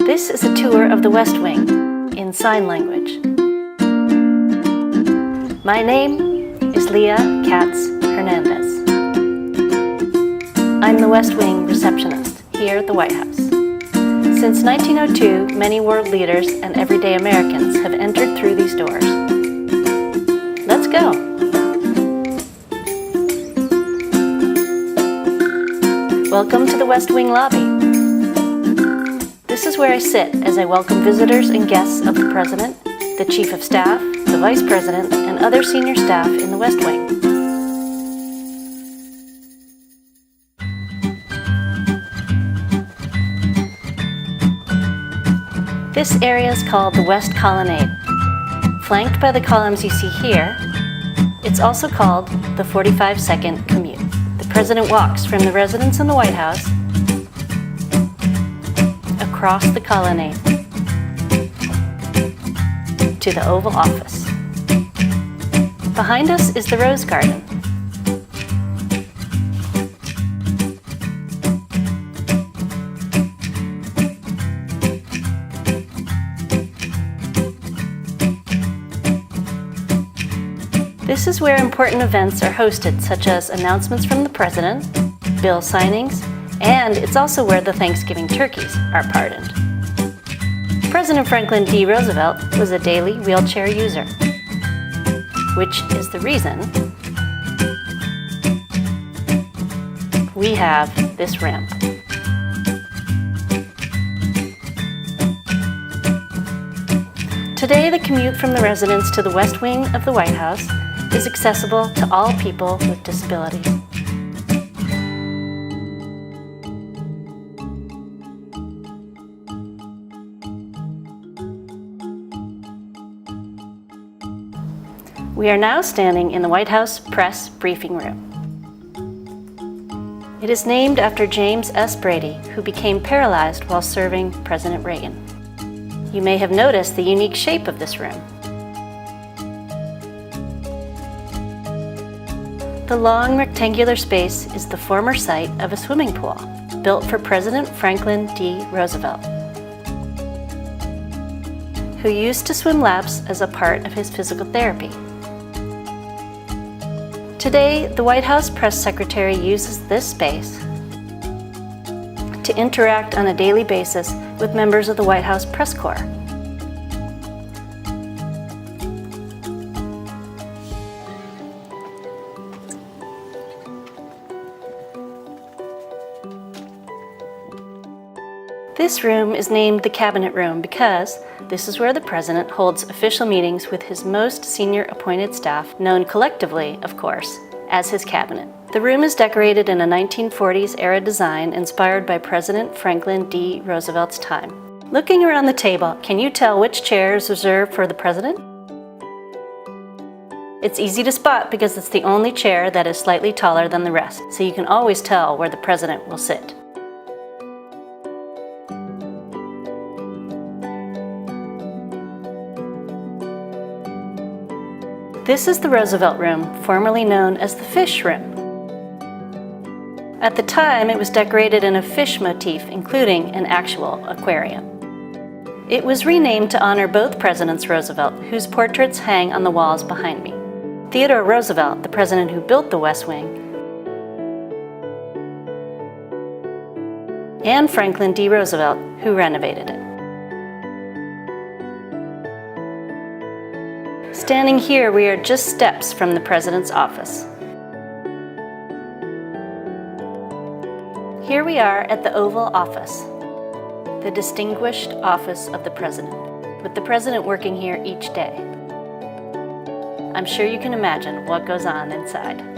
This is a tour of the West Wing in sign language. My name is Leah Katz Hernandez. I'm the West Wing receptionist here at the White House. Since 1902, many world leaders and everyday Americans have entered through these doors. Let's go. Welcome to the West Wing lobby. This is where I sit as I welcome visitors and guests of the President, the Chief of Staff, the Vice President, and other senior staff in the West Wing. This area is called the West Colonnade. Flanked by the columns you see here, it's also called the 45-second commute. The President walks from the residence in the White House across the colonnade to the Oval Office. Behind us is the Rose Garden. This is where important events are hosted, such as announcements from the President, bill signings, and it's also where the Thanksgiving turkeys are pardoned. President Franklin D. Roosevelt was a daily wheelchair user, which is the reason we have this ramp. Today, the commute from the residence to the West Wing of the White House is accessible to all people with disabilities. We are now standing in the White House press briefing room. It is named after James S. Brady, who became paralyzed while serving President Reagan. You may have noticed the unique shape of this room. The long rectangular space is the former site of a swimming pool built for President Franklin D. Roosevelt, who used to swim laps as a part of his physical therapy. Today, the White House press secretary uses this space to interact on a daily basis with members of the White House press corps. This room is named the Cabinet Room because this is where the President holds official meetings with his most senior appointed staff, known collectively, of course, as his cabinet. The room is decorated in a 1940s era design inspired by President Franklin D. Roosevelt's time. Looking around the table, can you tell which chair is reserved for the President? It's easy to spot because it's the only chair that is slightly taller than the rest, so you can always tell where the President will sit. This is the Roosevelt Room, formerly known as the Fish Room. At the time, it was decorated in a fish motif, including an actual aquarium. It was renamed to honor both Presidents Roosevelt, whose portraits hang on the walls behind me. Theodore Roosevelt, the president who built the West Wing, and Franklin D. Roosevelt, who renovated it. Standing here, we are just steps from the President's office. Here we are at the Oval Office, the distinguished office of the President, with the President working here each day. I'm sure you can imagine what goes on inside.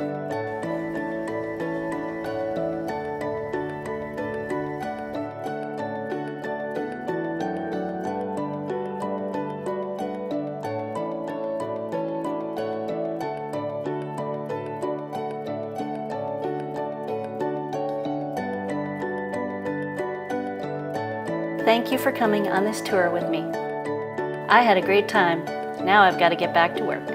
Thank you for coming on this tour with me. I had a great time. Now I've got to get back to work.